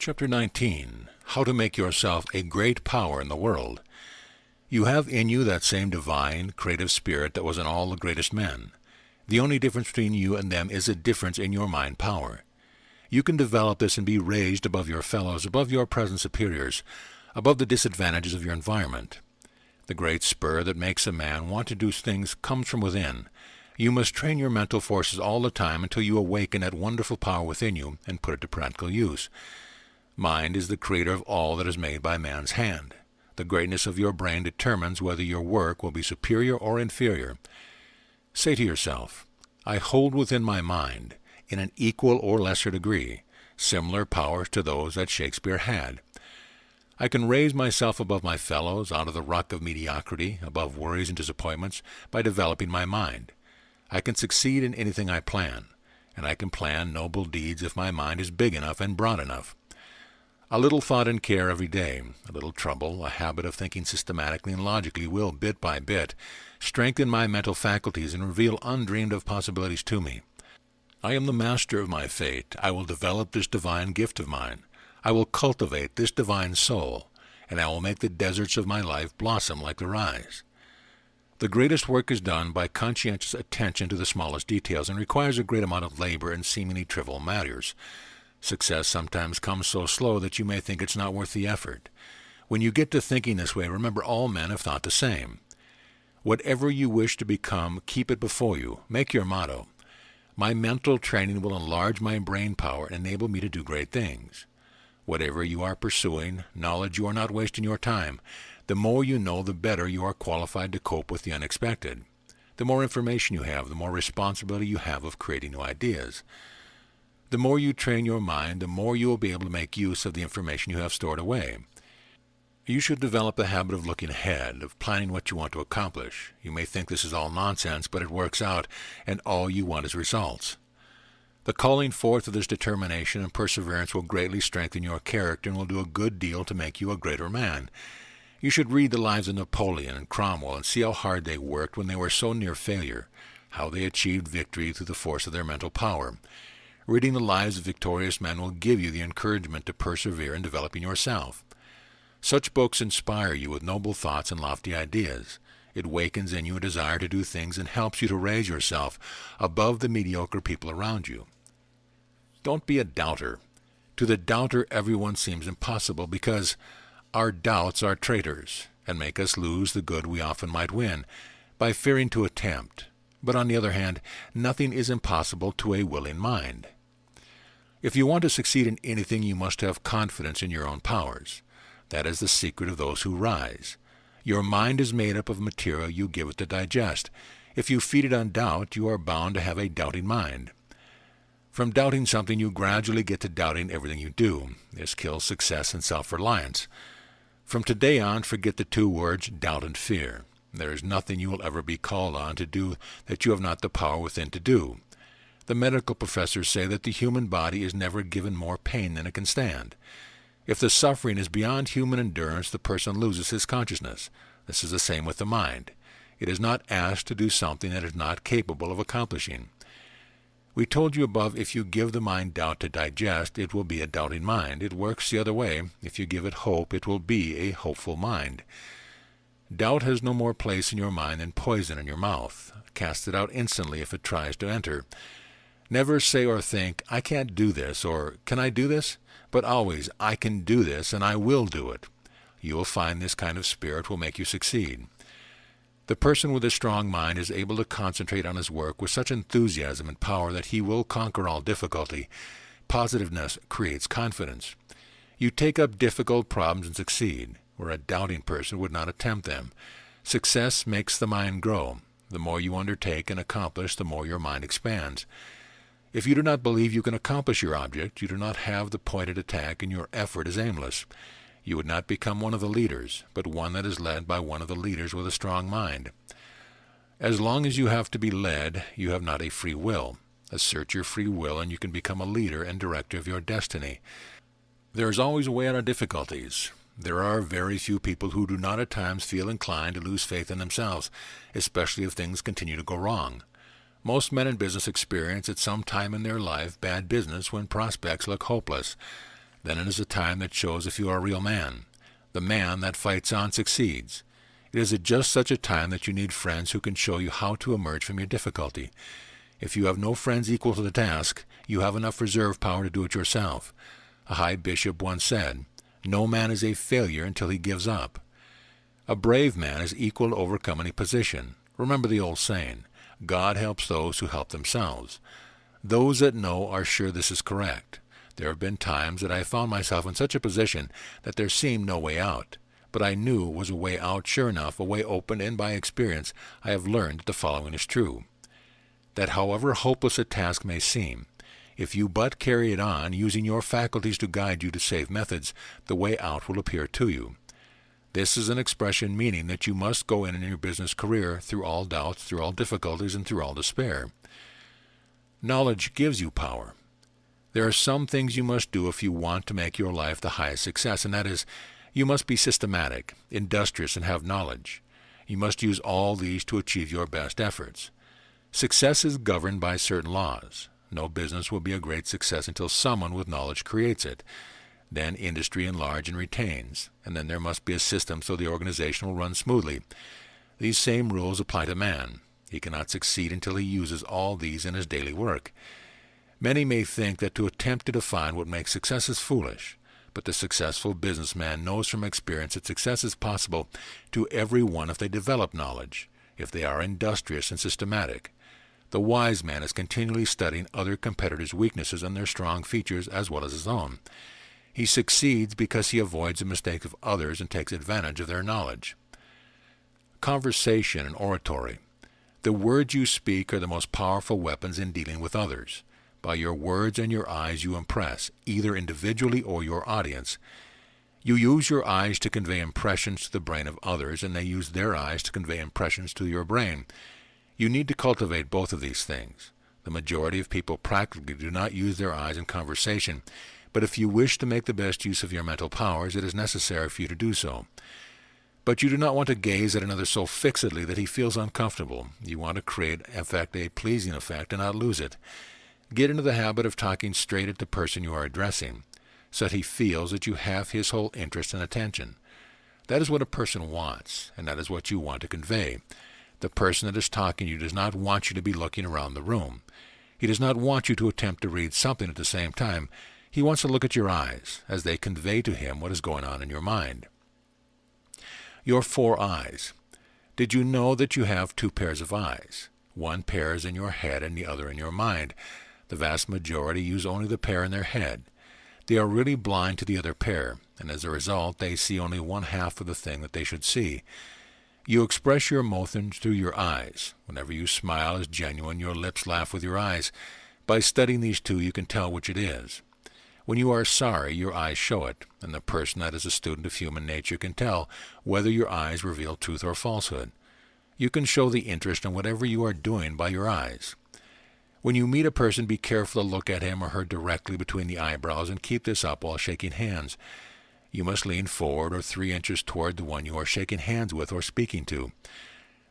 Chapter 19. How to make yourself a great power in the world. You have in you that same divine, creative spirit that was in all the greatest men. The only difference between you and them is a difference in your mind power. You can develop this and be raised above your fellows, above your present superiors, above the disadvantages of your environment. The great spur that makes a man want to do things comes from within. You must train your mental forces all the time until you awaken that wonderful power within you and put it to practical use. Mind is the creator of all that is made by man's hand. The greatness of your brain determines whether your work will be superior or inferior. Say to yourself, I hold within my mind, in an equal or lesser degree, similar powers to those that Shakespeare had. I can raise myself above my fellows, out of the ruck of mediocrity, above worries and disappointments, by developing my mind. I can succeed in anything I plan, and I can plan noble deeds if my mind is big enough and broad enough. A little thought and care every day, a little trouble, a habit of thinking systematically and logically will, bit by bit, strengthen my mental faculties and reveal undreamed-of possibilities to me. I am the master of my fate. I will develop this divine gift of mine. I will cultivate this divine soul, and I will make the deserts of my life blossom like the rise. The greatest work is done by conscientious attention to the smallest details and requires a great amount of labor in seemingly trivial matters. Success sometimes comes so slow that you may think it's not worth the effort. When you get to thinking this way, remember all men have thought the same. Whatever you wish to become, keep it before you. Make your motto. My mental training will enlarge my brain power and enable me to do great things. Whatever you are pursuing, knowledge you are not wasting your time. The more you know, the better you are qualified to cope with the unexpected. The more information you have, the more responsibility you have of creating new ideas. The more you train your mind, the more you will be able to make use of the information you have stored away. You should develop the habit of looking ahead, of planning what you want to accomplish. You may think this is all nonsense, but it works out, and all you want is results. The calling forth of this determination and perseverance will greatly strengthen your character and will do a good deal to make you a greater man. You should read the lives of Napoleon and Cromwell and see how hard they worked when they were so near failure, how they achieved victory through the force of their mental power. Reading the lives of victorious men will give you the encouragement to persevere in developing yourself. Such books inspire you with noble thoughts and lofty ideas. It wakens in you a desire to do things and helps you to raise yourself above the mediocre people around you. Don't be a doubter. To the doubter, everyone seems impossible because our doubts are traitors and make us lose the good we often might win by fearing to attempt. But on the other hand, nothing is impossible to a willing mind. If you want to succeed in anything, you must have confidence in your own powers. That is the secret of those who rise. Your mind is made up of material you give it to digest. If you feed it on doubt, you are bound to have a doubting mind. From doubting something, you gradually get to doubting everything you do. This kills success and self-reliance. From today on, forget the two words doubt and fear. There is nothing you will ever be called on to do that you have not the power within to do. The medical professors say that the human body is never given more pain than it can stand. If the suffering is beyond human endurance, the person loses his consciousness. This is the same with the mind. It is not asked to do something that it is not capable of accomplishing. We told you above, if you give the mind doubt to digest, it will be a doubting mind. It works the other way. If you give it hope, it will be a hopeful mind. Doubt has no more place in your mind than poison in your mouth. Cast it out instantly if it tries to enter. Never say or think, I can't do this, or can I do this? But always, I can do this, and I will do it. You will find this kind of spirit will make you succeed. The person with a strong mind is able to concentrate on his work with such enthusiasm and power that he will conquer all difficulty. Positiveness creates confidence. You take up difficult problems and succeed, where a doubting person would not attempt them. Success makes the mind grow. The more you undertake and accomplish, the more your mind expands. If you do not believe you can accomplish your object, you do not have the pointed attack, and your effort is aimless. You would not become one of the leaders, but one that is led by one of the leaders with a strong mind. As long as you have to be led, you have not a free will. Assert your free will, and you can become a leader and director of your destiny. There is always a way out of difficulties. There are very few people who do not at times feel inclined to lose faith in themselves, especially if things continue to go wrong. Most men in business experience at some time in their life bad business when prospects look hopeless. Then it is a time that shows if you are a real man. The man that fights on succeeds. It is at just such a time that you need friends who can show you how to emerge from your difficulty. If you have no friends equal to the task, you have enough reserve power to do it yourself. A high bishop once said, "No man is a failure until he gives up." A brave man is equal to overcome any position. Remember the old saying, God helps those who help themselves. Those that know are sure this is correct. There have been times that I found myself in such a position that there seemed no way out. But I knew it was a way out sure enough, a way open, and by experience I have learned that the following is true. That however hopeless a task may seem, if you but carry it on, using your faculties to guide you to safe methods, the way out will appear to you. This is an expression meaning that you must go in your business career through all doubts, through all difficulties, and through all despair. Knowledge gives you power. There are some things you must do if you want to make your life the highest success, and that is, you must be systematic, industrious, and have knowledge. You must use all these to achieve your best efforts. Success is governed by certain laws. No business will be a great success until someone with knowledge creates it. Then industry enlarges and retains, and then there must be a system so the organization will run smoothly. These same rules apply to man. He cannot succeed until he uses all these in his daily work. Many may think that to attempt to define what makes success is foolish, but the successful businessman knows from experience that success is possible to everyone if they develop knowledge, if they are industrious and systematic. The wise man is continually studying other competitors' weaknesses and their strong features as well as his own. He succeeds because he avoids the mistakes of others and takes advantage of their knowledge. Conversation and oratory. The words you speak are the most powerful weapons in dealing with others. By your words and your eyes you impress, either individually or your audience. You use your eyes to convey impressions to the brain of others, and they use their eyes to convey impressions to your brain. You need to cultivate both of these things. The majority of people practically do not use their eyes in conversation, but if you wish to make the best use of your mental powers, it is necessary for you to do so. But you do not want to gaze at another so fixedly that he feels uncomfortable. You want to create, in fact, a pleasing effect and not lose it. Get into the habit of talking straight at the person you are addressing, so that he feels that you have his whole interest and attention. That is what a person wants, and that is what you want to convey. The person that is talking to you does not want you to be looking around the room. He does not want you to attempt to read something at the same time. He wants to look at your eyes, as they convey to him what is going on in your mind. Your 4 eyes. Did you know that you have 2 pairs of eyes? One pair is in your head and the other in your mind. The vast majority use only the pair in their head. They are really blind to the other pair, and as a result they see only one half of the thing that they should see. You express your emotions through your eyes. Whenever you smile is genuine, your lips laugh with your eyes. By studying these 2 you can tell which it is. When you are sorry, your eyes show it, and the person that is a student of human nature can tell whether your eyes reveal truth or falsehood. You can show the interest in whatever you are doing by your eyes. When you meet a person, be careful to look at him or her directly between the eyebrows and keep this up while shaking hands. You must lean forward or 3 inches toward the one you are shaking hands with or speaking to.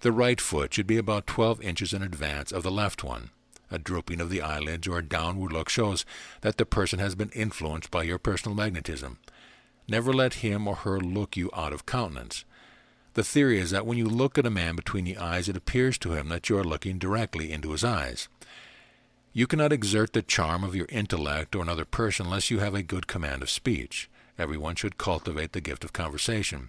The right foot should be about 12 inches in advance of the left one. A drooping of the eyelids or a downward look shows that the person has been influenced by your personal magnetism. Never let him or her look you out of countenance. The theory is that when you look at a man between the eyes, it appears to him that you are looking directly into his eyes. You cannot exert the charm of your intellect or another person unless you have a good command of speech. Everyone should cultivate the gift of conversation.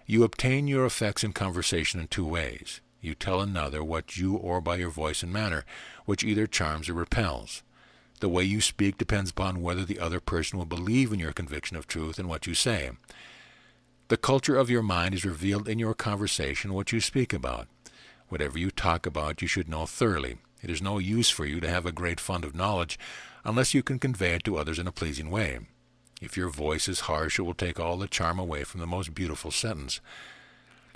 You obtain your effects in conversation in 2 ways. You tell another what you or by your voice and manner, which either charms or repels. The way you speak depends upon whether the other person will believe in your conviction of truth and what you say. The culture of your mind is revealed in your conversation, what you speak about. Whatever you talk about, you should know thoroughly. It is no use for you to have a great fund of knowledge unless you can convey it to others in a pleasing way. If your voice is harsh, it will take all the charm away from the most beautiful sentence.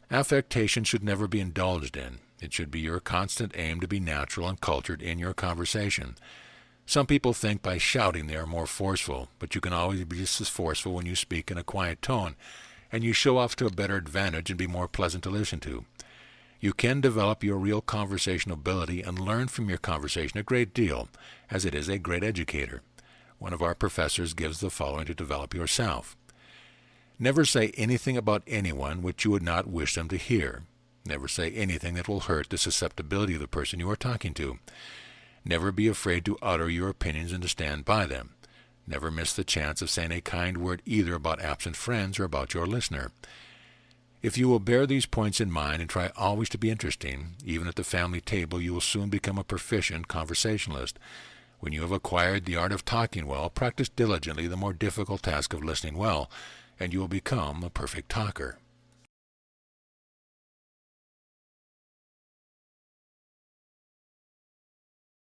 Affectation should never be indulged in. It should be your constant aim to be natural and cultured in your conversation. Some people think by shouting they are more forceful, but you can always be just as forceful when you speak in a quiet tone, and you show off to a better advantage and be more pleasant to listen to. You can develop your real conversational ability and learn from your conversation a great deal, as it is a great educator. One of our professors gives the following to develop yourself. Never say anything about anyone which you would not wish them to hear. Never say anything that will hurt the susceptibility of the person you are talking to. Never be afraid to utter your opinions and to stand by them. Never miss the chance of saying a kind word either about absent friends or about your listener. If you will bear these points in mind and try always to be interesting, even at the family table you will soon become a proficient conversationalist. When you have acquired the art of talking well, practice diligently the more difficult task of listening well, and you will become a perfect talker.